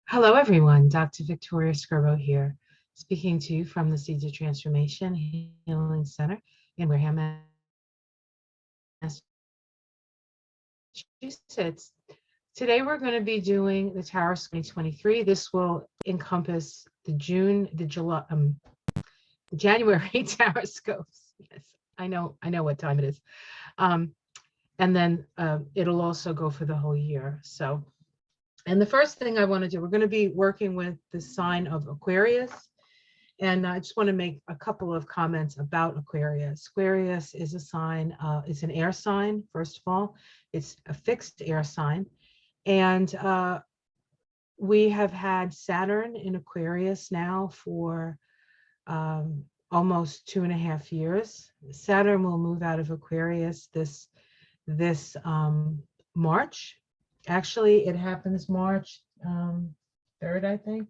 Hello, everyone. Dr. Victoria Skirbo here, speaking to you from the Seeds of Transformation Healing Center in Wareham, Massachusetts. Today, we're going to be doing the Tarot-Scope 2023. This will encompass the January Tarot-Scopes. Yes, I know what time it is. And then it'll also go for the whole year. And the first thing I want to do, we're going to be working with the sign of Aquarius. And I just want to make a couple of comments about Aquarius. Aquarius is a sign, it's an air sign, first of all. It's a fixed air sign. And we have had Saturn in Aquarius now for almost 2.5 years. Saturn will move out of Aquarius this March. Actually, it happens March 3rd, I think.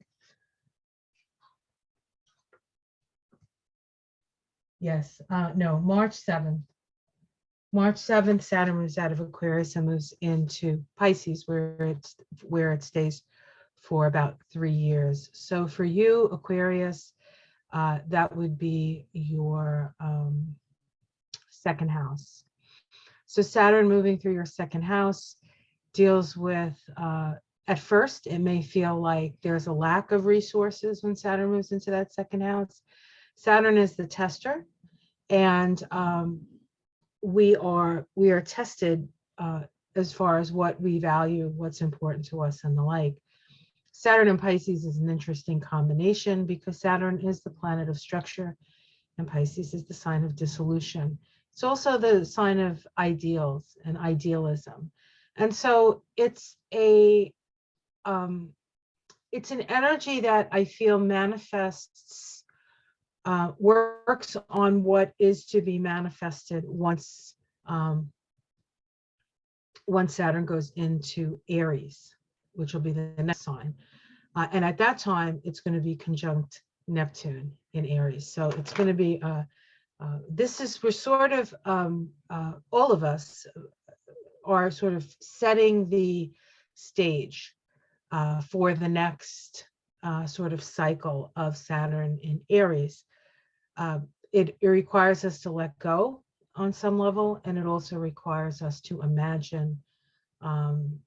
Yes, no, March 7th. March 7th, Saturn moves out of Aquarius and moves into Pisces, where it stays for about 3 years. So for you, Aquarius, that would be your second house. So Saturn moving through your second house deals with, at first, it may feel like there's a lack of resources when Saturn moves into that second house. Saturn is the tester, and we are tested as far as what we value, what's important to us, and the like. Saturn and Pisces is an interesting combination because Saturn is the planet of structure and Pisces is the sign of dissolution. It's also the sign of ideals and idealism. And so it's an energy that I feel manifests, works on what is to be manifested once Saturn goes into Aries, which will be the next sign. And at that time, it's going to be conjunct Neptune in Aries. So it's going to be, we're sort of, all of us are sort of setting the stage for the next sort of cycle of Saturn in Aries. It requires us to let go on some level, and it also requires us to imagine and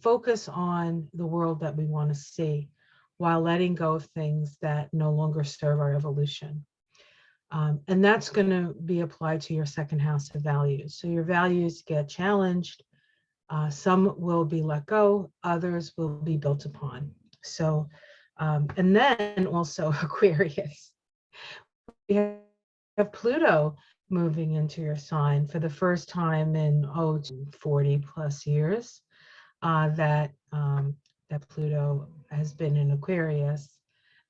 focus on the world that we want to see, while letting go of things that no longer serve our evolution. And that's going to be applied to your second house of values. So your values get challenged. Some will be let go, others will be built upon. So, and then also Aquarius. We have Pluto moving into your sign for the first time in 40 plus years that Pluto has been in Aquarius.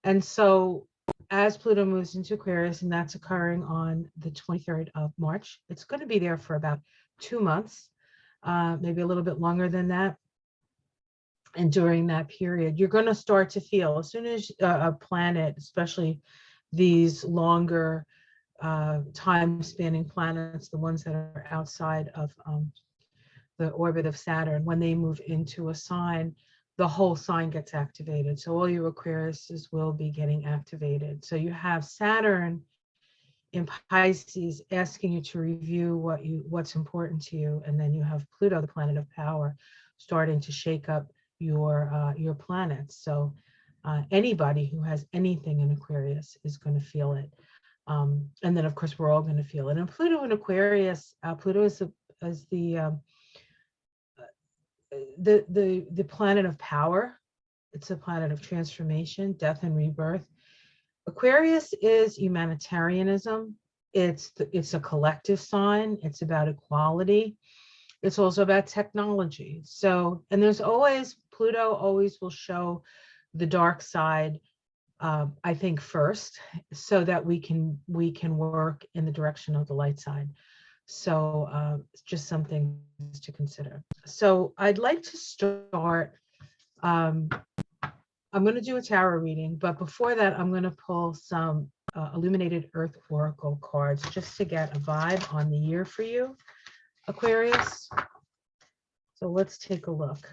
And so as Pluto moves into Aquarius, and that's occurring on the 23rd of March, it's going to be there for about 2 months, maybe a little bit longer than that. And during that period, you're going to start to feel, as soon as a planet, especially these longer time-spanning planets, the ones that are outside of the orbit of Saturn, when they move into a sign, the whole sign gets activated. So all your Aquariuses will be getting activated. So you have Saturn in Pisces asking you to review what's important to you, and then you have Pluto, the planet of power, starting to shake up your planets. So anybody who has anything in Aquarius is going to feel it. And then, of course, we're all going to feel it. And Pluto in Aquarius, Pluto is the planet of power. It's a planet of transformation, death, and rebirth. Aquarius is humanitarianism. It's a collective sign. It's about equality. It's also about technology. So, and there's always, Pluto always will show the dark side, I think, first, so that we can work in the direction of the light side. So it's just something to consider. So I'd like to start, I'm going to do a tarot reading, but before that, I'm going to pull some Illuminated Earth Oracle cards just to get a vibe on the year for you, Aquarius. So let's take a look.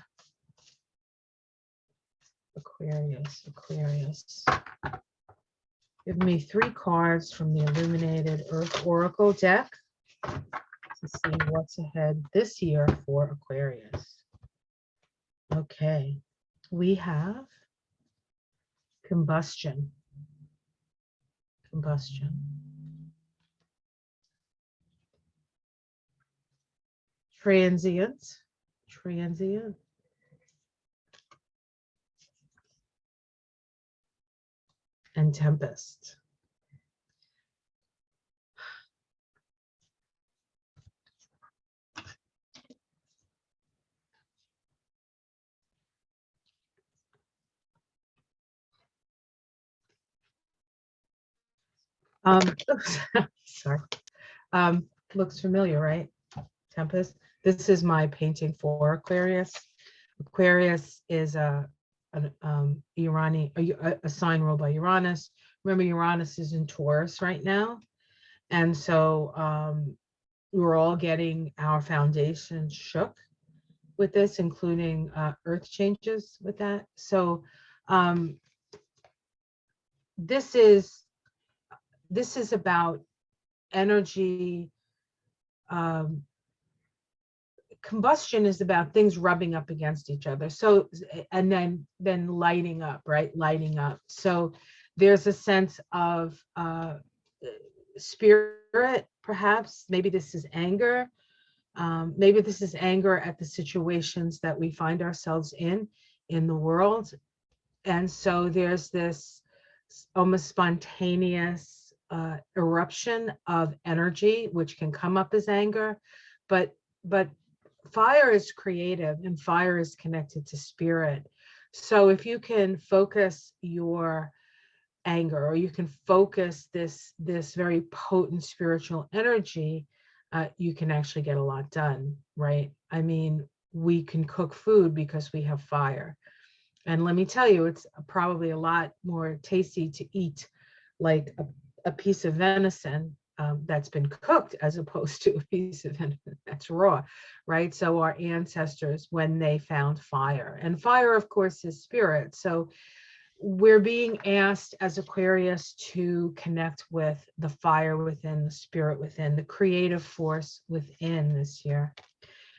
Aquarius, Aquarius. Give me 3 cards from the Illuminated Earth Oracle deck to see what's ahead this year for Aquarius. Okay, we have combustion, transient, and tempest. Sorry. Looks familiar, right? Tempest. This is my painting for Aquarius. Aquarius is a sign ruled by Uranus. Remember, Uranus is in Taurus right now, and so we're all getting our foundations shook with this, including earth changes with that. So this is about energy. Combustion is about things rubbing up against each other. So, and then lighting up, right? Lighting up. So there's a sense of spirit, perhaps. Maybe this is anger. Maybe this is anger at the situations that we find ourselves in the world. And so there's this almost spontaneous eruption of energy, which can come up as anger, but fire is creative and fire is connected to spirit. So if you can focus your anger, or you can focus this very potent spiritual energy, you can actually get a lot done, right? I mean, we can cook food because we have fire. And let me tell you, it's probably a lot more tasty to eat like a piece of venison that's been cooked as opposed to a piece of venison that's raw, right? So our ancestors, when they found fire, and fire, of course, is spirit. So we're being asked as Aquarius to connect with the fire within, the spirit within, the creative force within this year.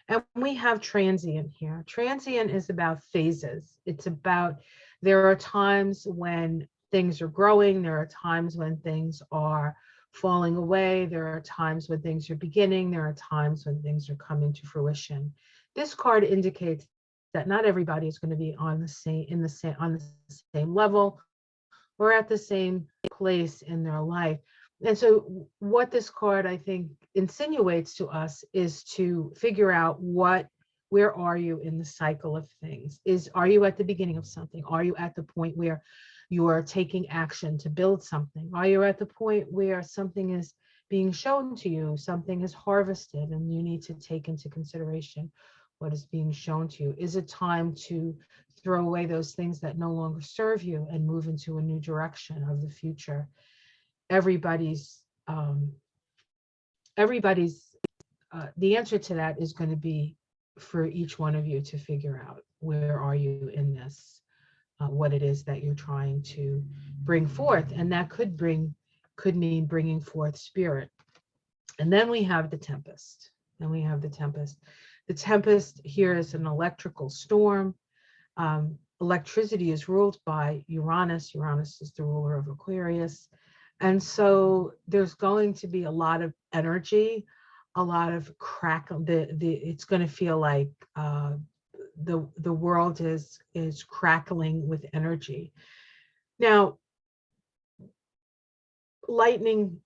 And we have transient here. Transient is about phases. It's about, there are times when things are growing. There are times when things are falling away. There are times when things are beginning. There are times when things are coming to fruition. This card indicates that not everybody is going to be on the same level or at the same place in their life. And so what this card, I think, insinuates to us is to figure out where are you in the cycle of things? Are you at the beginning of something? Are you at the point where you are taking action to build something? Are you at the point where something is being shown to you, something is harvested, and you need to take into consideration what is being shown to you? Is it time to throw away those things that no longer serve you and move into a new direction of the future? Everybody's the answer to that is going to be for each one of you to figure out, where are you in this, what it is that you're trying to bring forth. And that could mean bringing forth spirit. And then we have the tempest. The tempest here is an electrical storm. Electricity is ruled by Uranus. Uranus is the ruler of Aquarius. And so there's going to be a lot of energy, a lot of crackle. It's going to feel like the world is crackling with energy. Now, lightning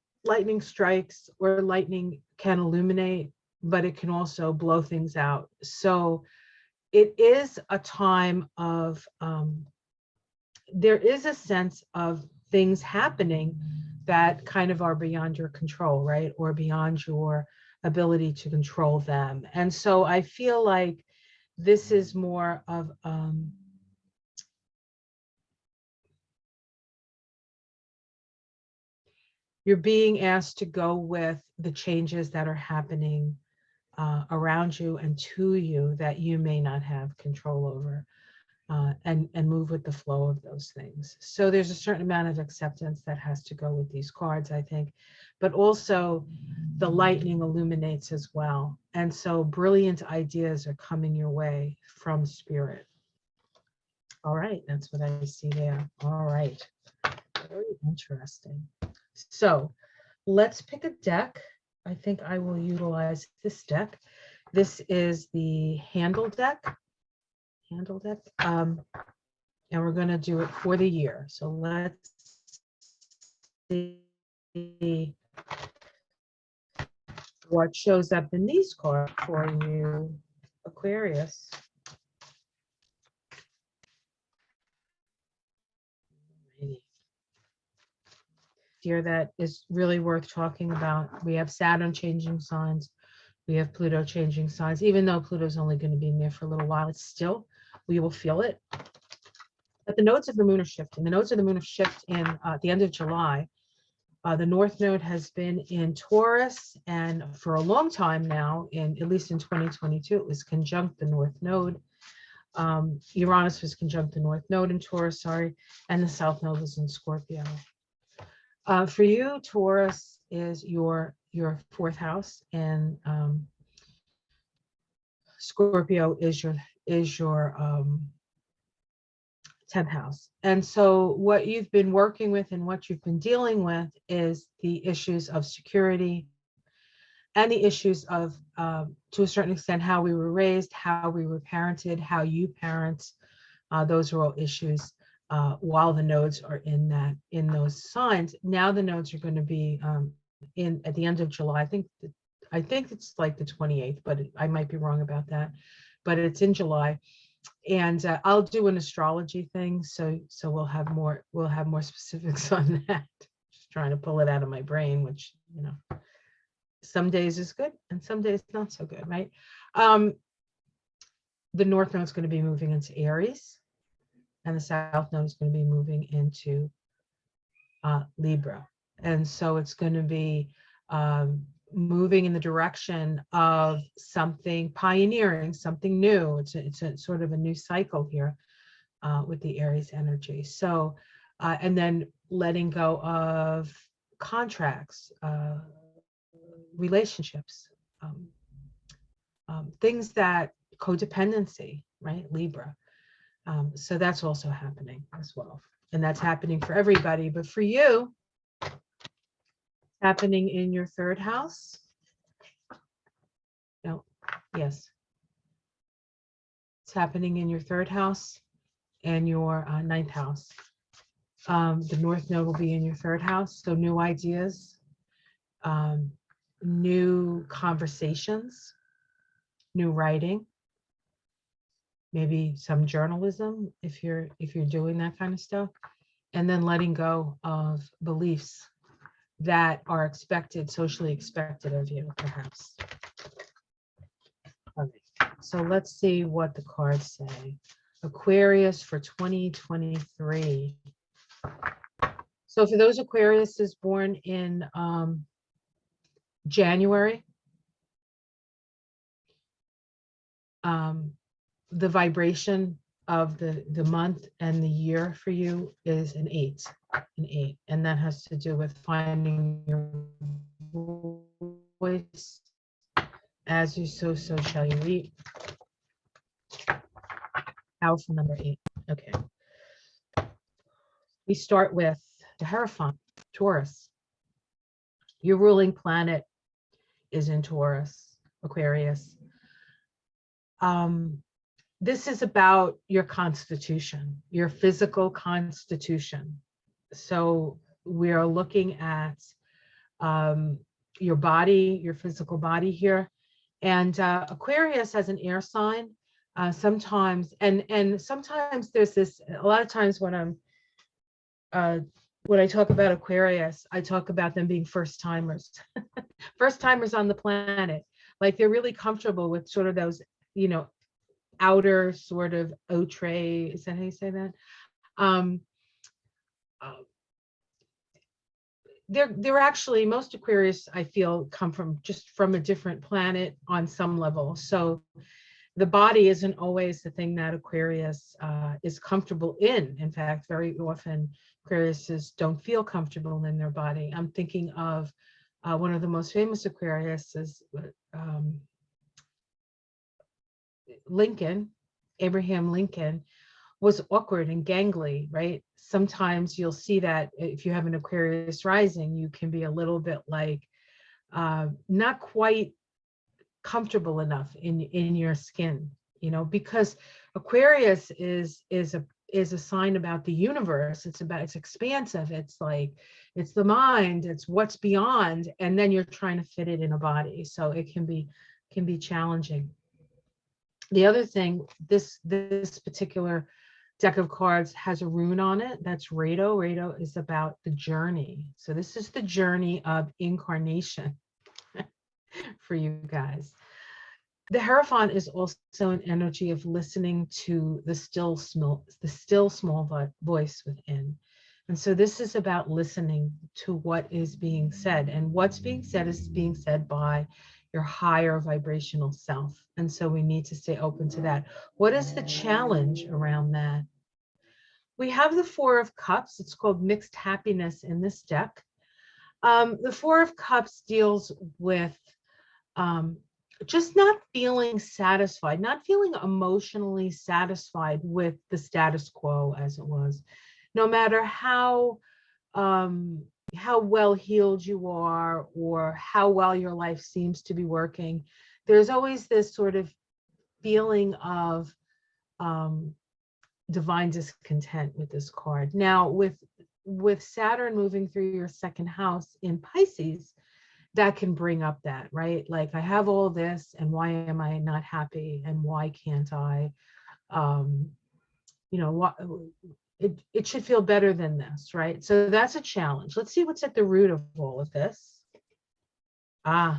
strikes, or lightning can illuminate, but it can also blow things out. So it is a time of, there is a sense of things happening that kind of are beyond your control, right? Or beyond your ability to control them. And so I feel like this is more of, you're being asked to go with the changes that are happening around you and to you that you may not have control over. and move with the flow of those things. So there's a certain amount of acceptance that has to go with these cards, I think, but also the lightning illuminates as well. And so brilliant ideas are coming your way from spirit. All right, that's what I see there. All right, very interesting. So let's pick a deck. I think I will utilize this deck. This is the Handl deck. Handl deck. And we're going to do it for the year. So let's see what shows up in these cards for you, Aquarius. Year that is really worth talking about. We have Saturn changing signs. We have Pluto changing signs. Even though Pluto's only going to be in there for a little while, it's still, we will feel it. But the nodes of the moon are shifting. The nodes of the moon have shifted in at the end of July. The North Node has been in Taurus, and for a long time now, at least in 2022, it was conjunct the North Node. Uranus was conjunct the North Node in Taurus, sorry, and the South Node was in Scorpio. For you, Taurus is your fourth house, and Scorpio is your 10th house. And so what you've been working with and what you've been dealing with is the issues of security and the issues of, to a certain extent, how we were raised, how we were parented, how you parent. Those are all issues while the nodes are in those signs. Now the nodes are going to be at the end of July. I think it's like the 28th, but I might be wrong about that. But it's in July. And I'll do an astrology thing, so we'll have more specifics on that. Just trying to pull it out of my brain, which, you know, some days is good and some days not so good, right? The North Node is going to be moving into Aries, and the South Node is going to be moving into Libra, and so it's going to be moving in the direction of something pioneering, something new. It's a sort of a new cycle here with the Aries energy. So, and then letting go of contracts, relationships, things that codependency, right? Libra. So that's also happening as well. And that's happening for everybody, but for you, happening in your third house. No, yes. It's happening in your third house and your ninth house. The North Node will be in your third house. So new ideas, new conversations, new writing, maybe some journalism if you're doing that kind of stuff, and then letting go of beliefs that are expected, socially expected of you, perhaps. Okay, so let's see what the cards say. Aquarius for 2023. So for those Aquariuses born in January, the vibration of the month and the year for you is an 8, and that has to do with finding your voice. As you sow, so shall you reap. Powerful number 8. Okay. We start with the Hierophant, Taurus. Your ruling planet is in Taurus, Aquarius. This is about your constitution, your physical constitution. So we are looking at your body, your physical body here. And Aquarius as an air sign, sometimes, and sometimes there's this, a lot of times when I talk about Aquarius, I talk about them being first timers, first timers on the planet. Like they're really comfortable with sort of those, you know, outer sort of outre, is that how you say that? They're actually, most Aquarius, I feel, come from just from a different planet on some level. So The body isn't always the thing that Aquarius is comfortable in. In fact, very often Aquariuses don't feel comfortable in their body. I'm thinking of one of the most famous Aquariuses, Lincoln, Abraham Lincoln, was awkward and gangly, right? Sometimes you'll see that if you have an Aquarius rising, you can be a little bit like not quite comfortable enough in your skin, you know, because Aquarius is a sign about the universe. It's expansive. It's like, it's the mind, it's what's beyond, and then you're trying to fit it in a body. So it can be challenging. The other thing, this particular deck of cards has a rune on it. That's Rado. Rado is about the journey. So this is the journey of incarnation for you guys. The Hierophant is also an energy of listening to the still small voice within. And so this is about listening to what is being said, and what's being said is being said by your higher vibrational self. And so we need to stay open to that. What is the challenge around that? We have the Four of Cups. It's called Mixed Happiness in this deck. The Four of Cups deals with just not feeling satisfied, not feeling emotionally satisfied with the status quo as it was. No matter how well healed you are or how well your life seems to be working, there's always this sort of feeling of divine discontent with this card. Now, with Saturn moving through your second house in Pisces, that can bring up that, right? Like, I have all this, and why am I not happy? And why can't I? You know, what it should feel better than this, right? So that's a challenge. Let's see what's at the root of all of this. The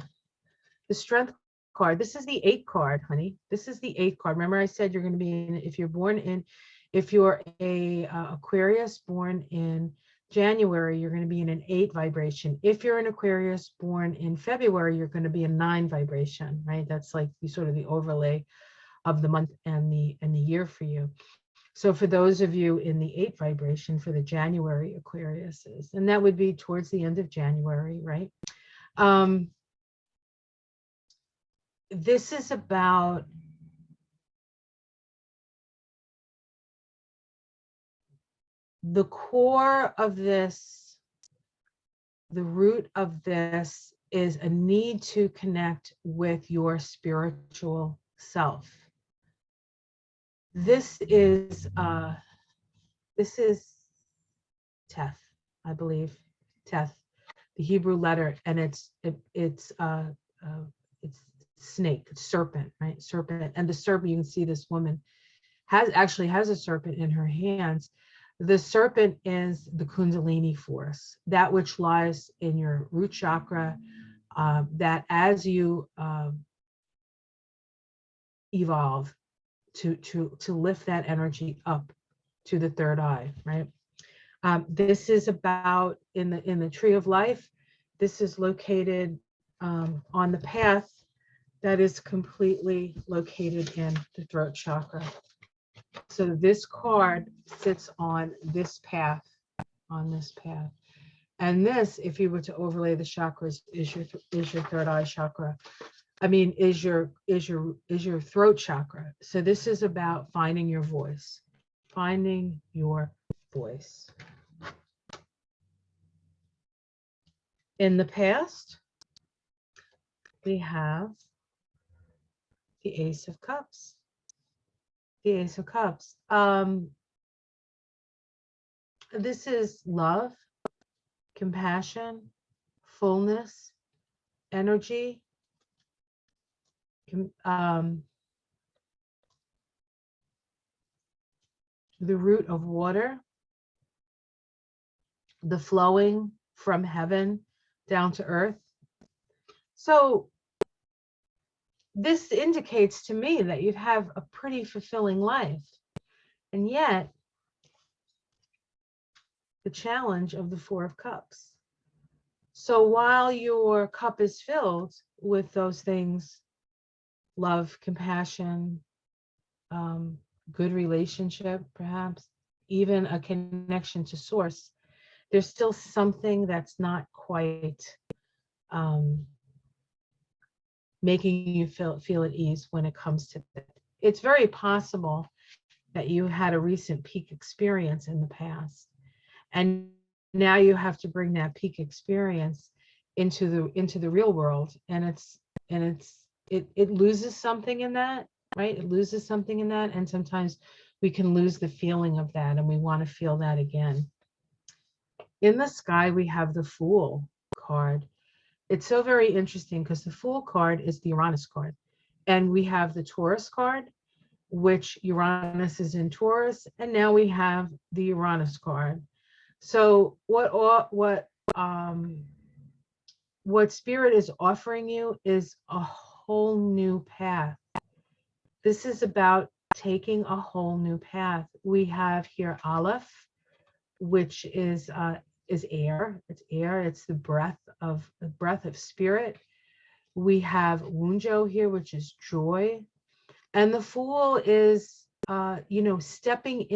Strength card. This is the 8 card, honey. This is the 8 card. Remember I said you're going to be in, if you're a Aquarius born in January, you're going to be in an 8 vibration. If you're an Aquarius born in February, you're going to be a 9 vibration, right? That's like the sort of the overlay of the month and the year for you. So for those of you in the 8 vibration, for the January Aquariuses, and that would be towards the end of January, right? This is about the core of this, the root of this is a need to connect with your spiritual self. This is Teth, I believe, Teth, the Hebrew letter, and it's snake, serpent, right? Serpent, and the serpent, you can see this woman has a serpent in her hands. The serpent is the Kundalini force, that which lies in your root chakra, that as you evolve to lift that energy up to the third eye, right? This is about in the tree of life. This is located on the path that is completely located in the throat chakra. So this card sits on this path, And this, if you were to overlay the chakras, is your third eye chakra. I mean, is your throat chakra. So this is about finding your voice. Finding your voice. In the past, we have the Ace of Cups. The Ace of Cups. This is love, compassion, fullness, energy, the root of water, the flowing from heaven down to earth. So this indicates to me that you have a pretty fulfilling life. And yet, the challenge of the Four of Cups. So while your cup is filled with those things, love, compassion, good relationship, perhaps even a connection to source, there's still something that's not quite um, making you feel at ease when it comes to that. It's very possible that you had a recent peak experience in the past, and now you have to bring that peak experience into the real world, and it loses something in that, right? It loses something in that, and sometimes we can lose the feeling of that, and we want to feel that again. In the sky, we have the Fool card. It's so very interesting because the Fool card is the Uranus card, and we have the Taurus card, which Uranus is in Taurus, and now we have the Uranus card. So what Spirit is offering you is a whole new path. This is about taking a whole new path. We have here Aleph, which is air. It's air. It's the breath of spirit. We have Wunjo here, which is joy, and the Fool is stepping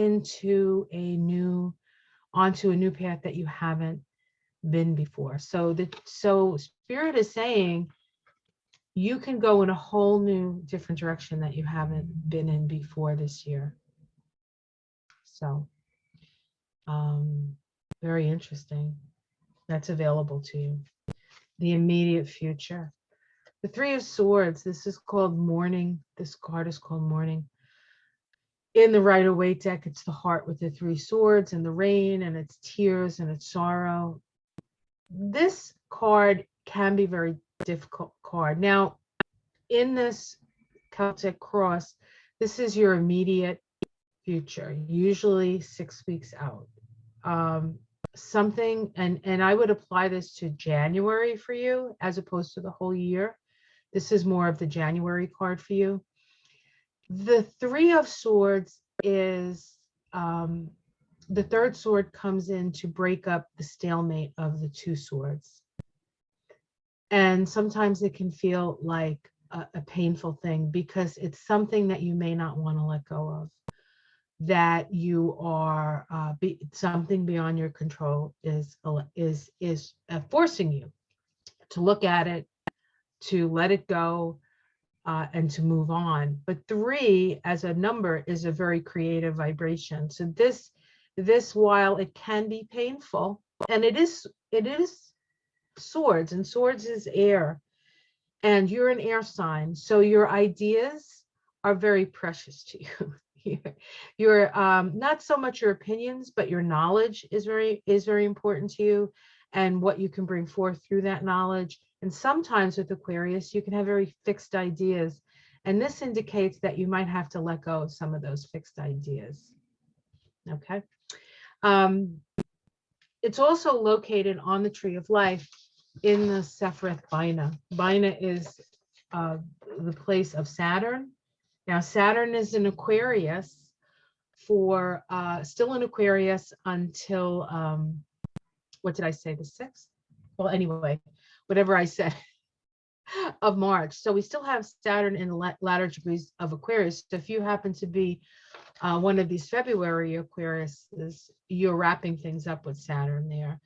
onto a new path that you haven't been before. So Spirit is saying you can go in a whole new different direction that you haven't been in before this year. So very interesting. That's available to you. The immediate future. The Three of Swords. This is called Mourning. This card is called Mourning. In the Rider-Waite deck, it's the heart with the three swords and the rain, and it's tears and it's sorrow. This card can be very difficult card. Now, in this Celtic cross, this is your immediate future, usually 6 weeks out. Something, and I would apply this to January for you as opposed to the whole year. This is more of the January card for you. The Three of Swords is the third sword comes in to break up the stalemate of the two swords. And sometimes it can feel like a painful thing because it's something that you may not want to let go of, that you are something beyond your control is forcing you to look at it, to let it go, and to move on. But 3 as a number is a very creative vibration. So this while it can be painful, and it is swords, and swords is air, and you're an air sign, so your ideas are very precious to you. You're not so much your opinions, but your knowledge is very important to you, and what you can bring forth through that knowledge. And sometimes with Aquarius, you can have very fixed ideas, and this indicates that you might have to let go of some of those fixed ideas. Okay. It's also located on the Tree of Life in the Sephiroth Bina. Bina is the place of Saturn. Now, Saturn is in Aquarius for still in Aquarius until what did I say, the 6th? Well, anyway, whatever I said, of March. So we still have Saturn in the latter degrees of Aquarius. So if you happen to be one of these February Aquariuses, you're wrapping things up with Saturn there.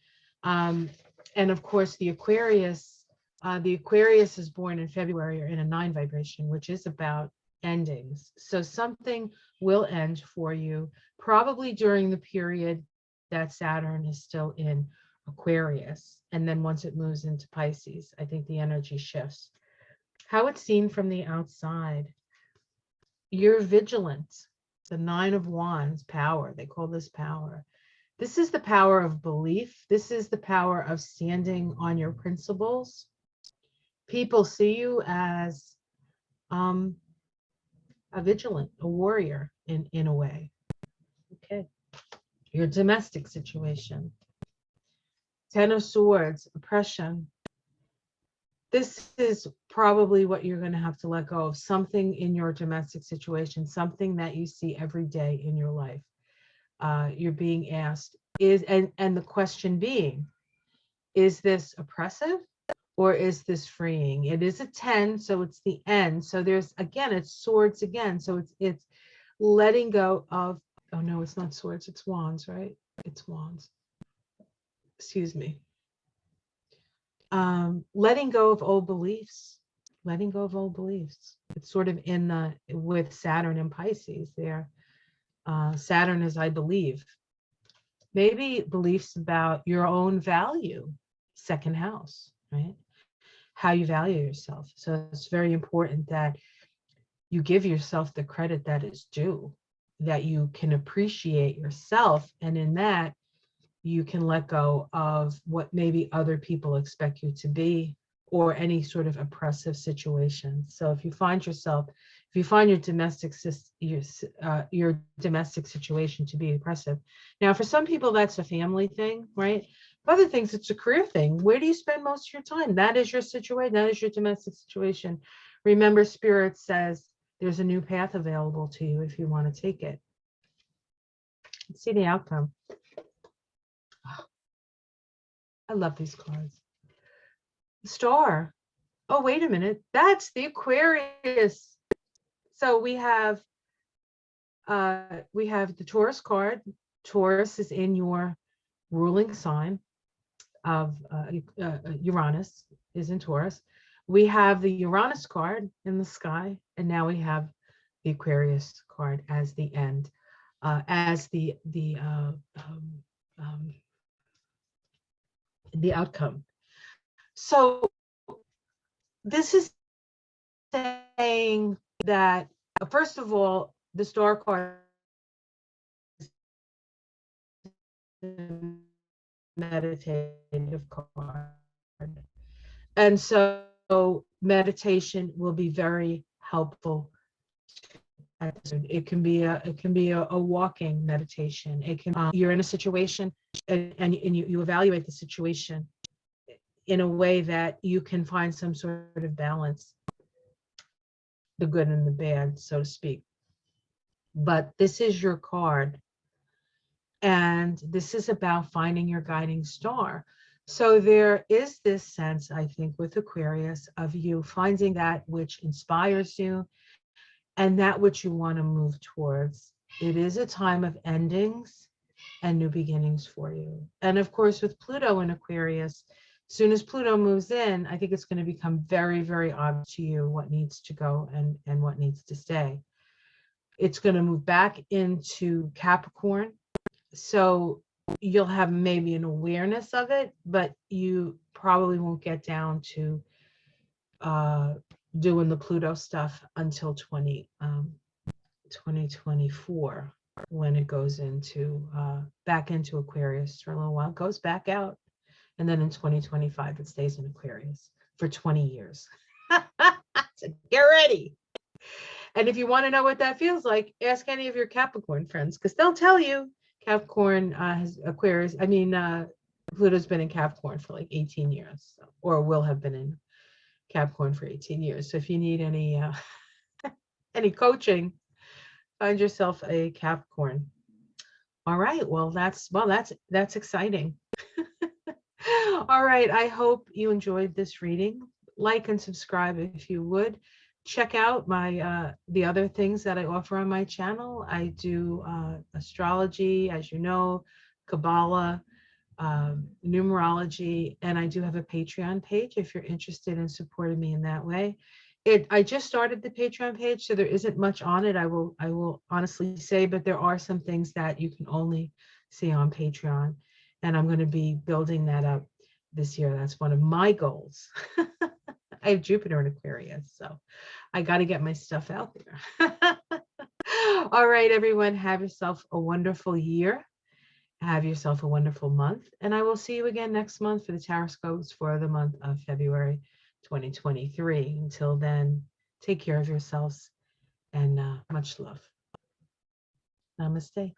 And of course, the Aquarius is born in February or in a 9 vibration, which is about endings. So something will end for you, probably during the period that Saturn is still in Aquarius. And then once it moves into Pisces, I think the energy shifts. How it's seen from the outside, you're vigilant. The 9 of Wands, power, they call this power. This is the power of belief. This is the power of standing on your principles. People see you as a vigilant, a warrior in a way. Okay. Your domestic situation. 10 of Swords, oppression. This is probably what you're going to have to let go of, something in your domestic situation, something that you see every day in your life. You're being asked, and the question being, is this oppressive or is this freeing? It is a 10, so it's the end. So there's, again, it's swords again. So it's letting go of, oh no, it's not swords, it's wands, right? It's wands. Excuse me. Letting go of old beliefs. Letting go of old beliefs. It's sort of in the, with Saturn and Pisces there. Saturn is, I believe. Maybe beliefs about your own value, second house, right? How you value yourself. So it's very important that you give yourself the credit that is due, that you can appreciate yourself. And in that, you can let go of what maybe other people expect you to be, or any sort of oppressive situation. So if you find yourself, if you find your domestic situation to be oppressive, now for some people that's a family thing, right? For other things, it's a career thing. Where do you spend most of your time? That is your situation. That is your domestic situation. Remember, Spirit says there's a new path available to you if you want to take it. Let's see the outcome. I love these cards. Star. Oh, wait a minute. That's the Aquarius. So we have the Taurus card. Taurus is in your ruling sign of Uranus is in Taurus. We have the Uranus card in the sky, and now we have the Aquarius card as the end, as the outcome. So this is saying that, first of all, the star card is a meditative card. And so meditation will be very helpful. It can be a walking meditation. It can you're in a situation and you evaluate the situation in a way that you can find some sort of balance, the good and the bad, so to speak. But this is your card, and this is about finding your guiding star. So there is this sense, I think, with Aquarius of you finding that which inspires you and that which you want to move towards. It is a time of endings and new beginnings for you. And of course, with Pluto in Aquarius, as soon as Pluto moves in, I think it's going to become very, very obvious to you what needs to go and what needs to stay. It's going to move back into Capricorn. So you'll have maybe an awareness of it, but you probably won't get down to doing the Pluto stuff until 2024, when it goes into back into Aquarius for a little while, goes back out. And then in 2025, it stays in Aquarius for 20 years. So get ready. And if you want to know what that feels like, ask any of your Capricorn friends, because they'll tell you. Capricorn has Aquarius. I mean, Pluto's been in Capricorn for like 18 years, or will have been in Capricorn for 18 years. So if you need any any coaching, find yourself a Capricorn. All right. Well, that's exciting. All right. I hope you enjoyed this reading. Like and subscribe if you would. Check out my the other things that I offer on my channel. I do astrology, as you know, Kabbalah, numerology, and I do have a Patreon page if you're interested in supporting me in that way. I just started the Patreon page, so there isn't much on it. I will honestly say, but there are some things that you can only see on Patreon, and I'm going to be building that up this year. That's one of my goals. I have Jupiter in Aquarius, so I got to get my stuff out there. All right, everyone, have yourself a wonderful year. Have yourself a wonderful month, and I will see you again next month for the Tarot-Scopes for the month of February 2023. Until then, take care of yourselves, and much love. Namaste.